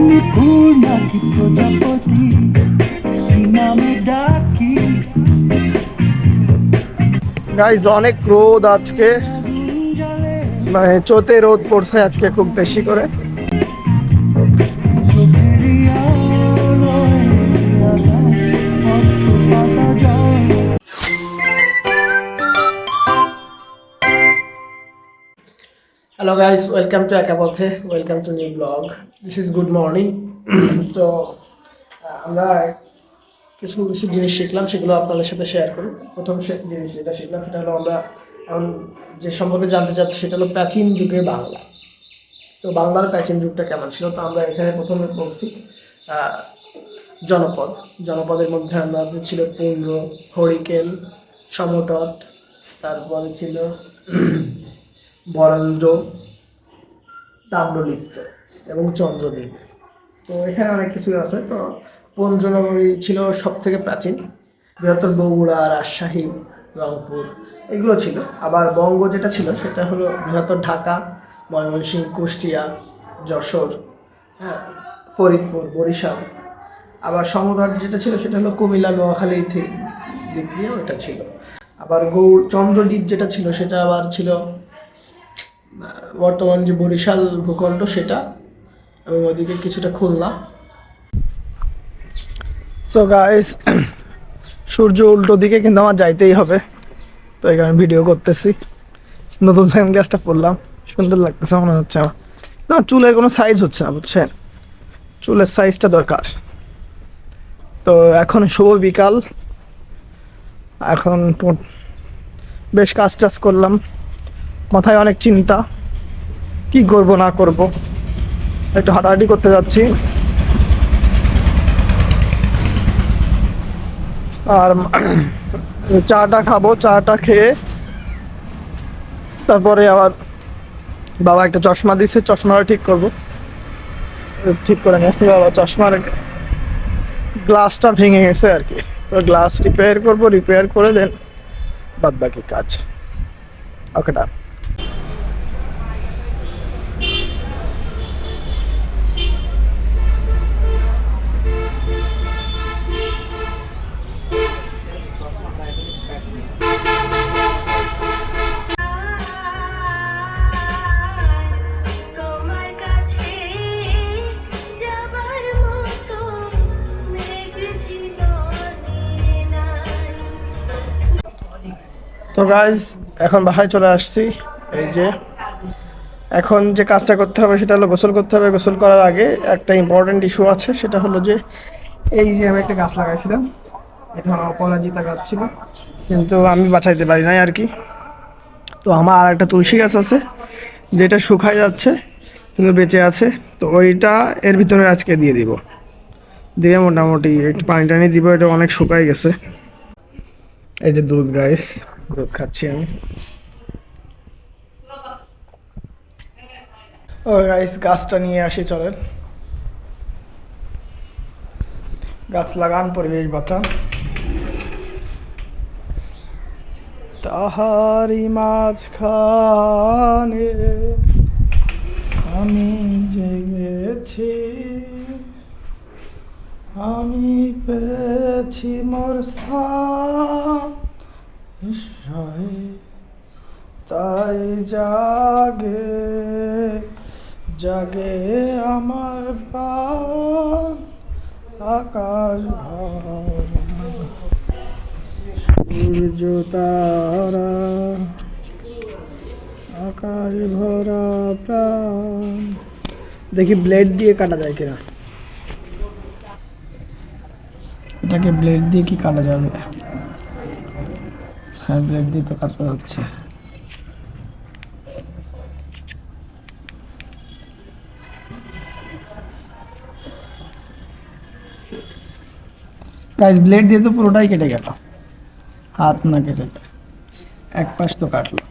আমি ফুল নাকি প্রজাপতি, কি নামে ডাকি? গাইজ অনেক রোদ আজকে, মানে চোতে রোদ পড়ছে আজকে খুব বেশি করে। চোখেরই আলোয় লাগাও অর্থ পাতা যায়। হ্যালো গাইস, ওয়েলকাম টু একা পথে, welcome to new blog. This is good morning. তো আমরা কিছু কিছু জিনিস শিখলাম, সেগুলো আপনাদের সাথে শেয়ার করি। প্রথম জিনিস যেটা শিখলাম সেটা হলো, আমরা এখন যে সম্পর্কে জানতে চাচ্ছি সেটা হলো প্রাচীন যুগে বাংলা। তো বাংলার প্রাচীন যুগটা কেমন ছিল? তো আমরা এখানে প্রথমে বলছি জনপদ। জনপদের মধ্যে আমাদের ছিল পুন্ড, হরিকেল, সমতট, তারপরে ছিল বরেন্দ্র, তাম্রলিপ্ত এবং চন্দ্রদ্বীপ। তো এখানে অনেক কিছুই আছে। তো পঞ্চনগরী ছিল সব থেকে প্রাচীন, বৃহত্তর বগুড়া, রাজশাহী, রংপুর এগুলো ছিল। আবার বঙ্গ যেটা ছিল সেটা হলো বৃহত্তর ঢাকা, ময়মনসিংহ, কুষ্টিয়া, যশোর, হ্যাঁ, ফরিদপুর, বরিশাল। আবার সমতট যেটা ছিল সেটা হলো কুমিল্লা, নোয়াখালী দিক দিয়ে ওটা ছিল। আবার চন্দ্রদ্বীপ যেটা ছিল সেটা আবার ছিল বর্তমান যে বরিশাল ভূখণ্ড সেটা, এবং ওইদিকে কিছুটা খুলনা। সো গাইস, সূর্য উল্টো দিকে কিন্তু আমার যাইতেই হবে, তো এখানে ভিডিও করতেছি। নতুন সানগ্লাসটা পরলাম, সুন্দর লাগতেছে মনে হচ্ছে আমার। না, চুলের কোনো সাইজ হচ্ছে না, বুঝছেন? চুলের সাইজটা দরকার। তো এখন শুভ বিকাল, এখন বেশ কাজ টাজ করলাম, মাথায় অনেক চিন্তা, কি করব না করব। একটু হাঁটাহাঁটি করতে যাচ্ছি, আর চাটা খাবো। চাটা খেয়ে তারপরে আবার বাবা একটা চশমা দিচ্ছে, চশমাটা ঠিক করব। ঠিক করে নিয়ে আসতে বাবা, চশমার গ্লাসটা ভেঙে গেছে আর কি। তো গ্লাস রিপেয়ার করব, রিপেয়ার করে দেন বাদ বাকি কাজ। ওকে, ডান। তোমার কাছে যাবার মতো মেঘ ছিল নাই। তো গাইজ, এখন বাসায় চলে আসছি। এই যে এখন যে কাজটা করতে হবে সেটা হলো গোসল করতে হবে। গোসল করার আগে একটা ইম্পর্টেন্ট ইস্যু আছে, সেটা হলো যে এই যে আমি একটা গাছ লাগাইছিলাম, এটা হলো অপরাজিতা গাছ ছিল, কিন্তু আমি বাঁচাইতে পারি নাই আর কি। তো আমার আর একটা তুলসী গাছ আছে যেটা শুকায় যাচ্ছে কিন্তু বেঁচে আছে। তো ওইটা এর ভিতরে আজকে দিয়ে দিব, দিয়ে মোটামুটি একটু পানি টানি দিব, এটা অনেক শুকায় গেছে। এই যে দুধ গাইস, দুধ খাচ্ছি আমি। ও গাইস, গাছটা নিয়ে আসি, চলেন। গাছ লাগান, পরিবেশ বাঁচান। তাহারি মাঝখানে আমি জেগেছি, আমি পেয়েছি মোর স্থান ঈশ্বরে, তাই জাগে জাগে আমার প্রাণ, আকাশ ভরা সূর্য তারা, আকাশ ভরা প্রাণ। দেখি ব্লেড দিয়ে কাটা যায় কিনা, এটাকে ব্লেড দিয়ে কি কাটা যাবে? হ্যাঁ, ব্লেড দিয়ে তো কাটা যাচ্ছে। গাইস, ব্লেড দিয়ে তো পুরোটাই কেটে গেল, হাত না কেটে এক পাশ তো কাটলো।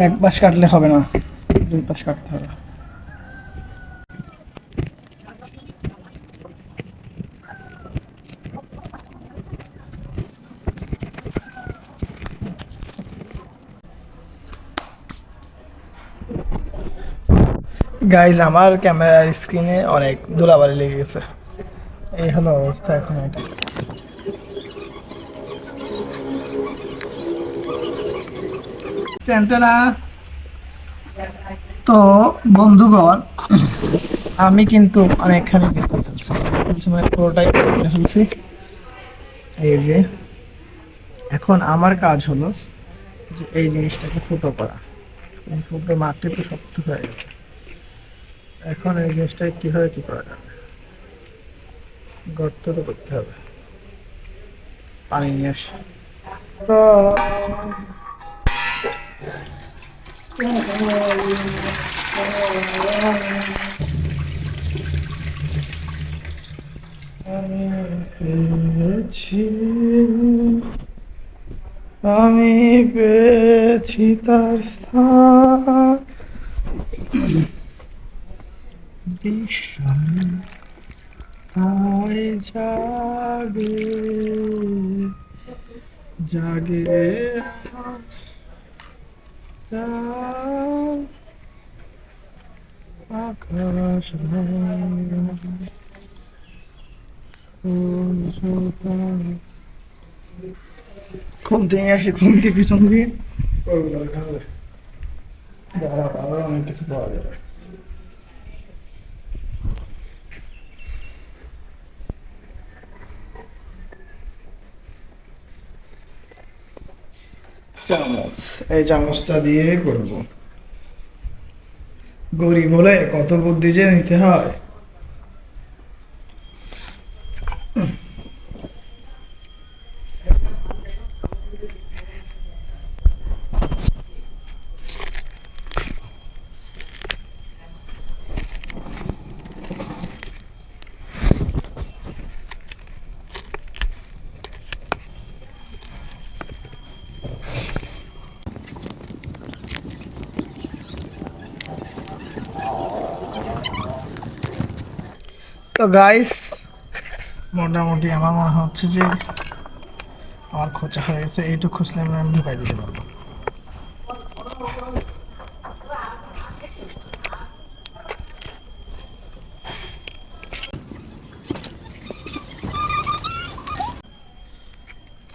এক পাশ কাটলে হবে না, দুই পাশ কাটতে হবে। গাইজ আমার ক্যামেরার স্ক্রিনে অনেক ধুলাবালি লেগে গেছে, এই হলো অবস্থা এখন এটা। টেনটেনা। তো বন্ধুগণ, আমি কিন্তু অনেকখানি বের করে ফেলছি, মানে পুরোটাই করে ফেলছি। এই যে এখন আমার কাজ হলো যে এই জিনিসটাকে ফুটো করা। এই ফুটো মাটি তো শক্ত হয়ে গেছে, এখন এই জিনিসটাকে কিভাবে কি করা যাবে, গর্ত তো করতে হবে, পানি নিয়ে আসি। আমি পেয়েছি তার স্থান, তাই জাগে জাগে আমার প্রাণ, আকাশ খুনতে নিয়ে আসি, খুনতে পিছন দিয়ে আরো অনেক কিছু পাওয়া যাবে। চামচ, এই চামচটা দিয়ে করবো। গরিব বলে কত বুদ্ধি যে নিতে হয়। তো গাইস, মোটামুটি আমার মনে হচ্ছে যে আমার খোঁচা হয়ে গেছে, এইটুকু খুঁজলে আমি ঢুকাই দিতে পারবো।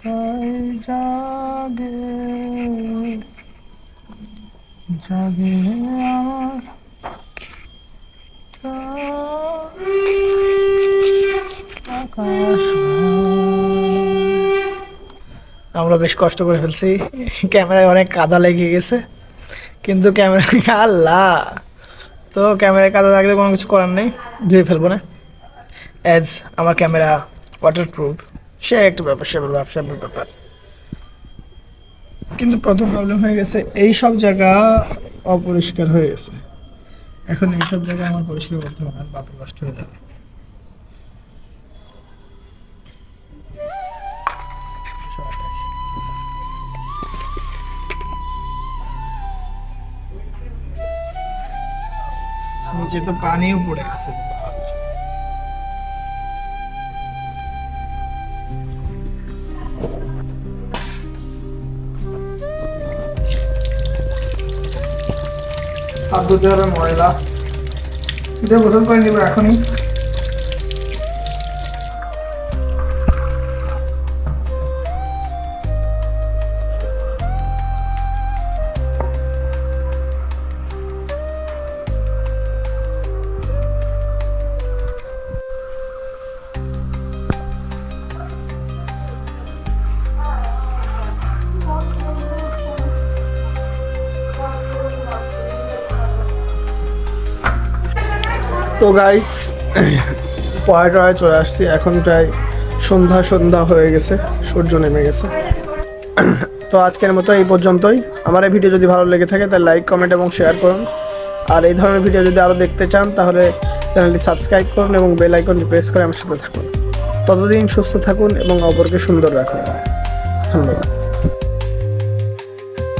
তাই জাগে জাগে আমার আকাশ। আমরা বেশ কষ্ট করে ফেলছি, ক্যামেরায় অনেক কাদা লেগে গেছে, কিন্তু ক্যামেরা আল্লাহ, তো ক্যামেরায় কাদা লাগলে কোনো কিছু করার নেই, ধুয়ে ফেলবো না। অ্যাজ আমার ক্যামেরা ওয়াটার প্রুফ, সে একটা ব্যাপার, সে ব্যবসার ব্যাপার। কিন্তু প্রথম প্রবলেম হয়ে গেছে, এই সব জায়গা অপরিষ্কার হয়ে গেছে। এখন এই সব জায়গা আমার পরিষ্কার করতে হবে, আর বাপের কষ্ট হয়ে যাবে। নিচে তো পানিও পড়ে গেছে। হাত ধুতে হবে, ময়লা দিয়ে বোতল করে নিবো এখনই। তো গাইস, পড়ায় চলে আসছি, এখন প্রায় সন্ধ্যা হয়ে গেছে, সূর্য নেমে গেছে। তো আজকের মতো এই পর্যন্তই। আমার এই ভিডিও যদি ভালো লেগে থাকে তাহলে লাইক, কমেন্ট এবং শেয়ার করুন। আর এই ধরনের ভিডিও যদি আরও দেখতে চান তাহলে চ্যানেলটি সাবস্ক্রাইব করুন এবং বেল আইকনটি প্রেস করে আমার সাথে থাকুন। ততদিন সুস্থ থাকুন এবং অপরকে সুন্দর রাখুন। ধন্যবাদ।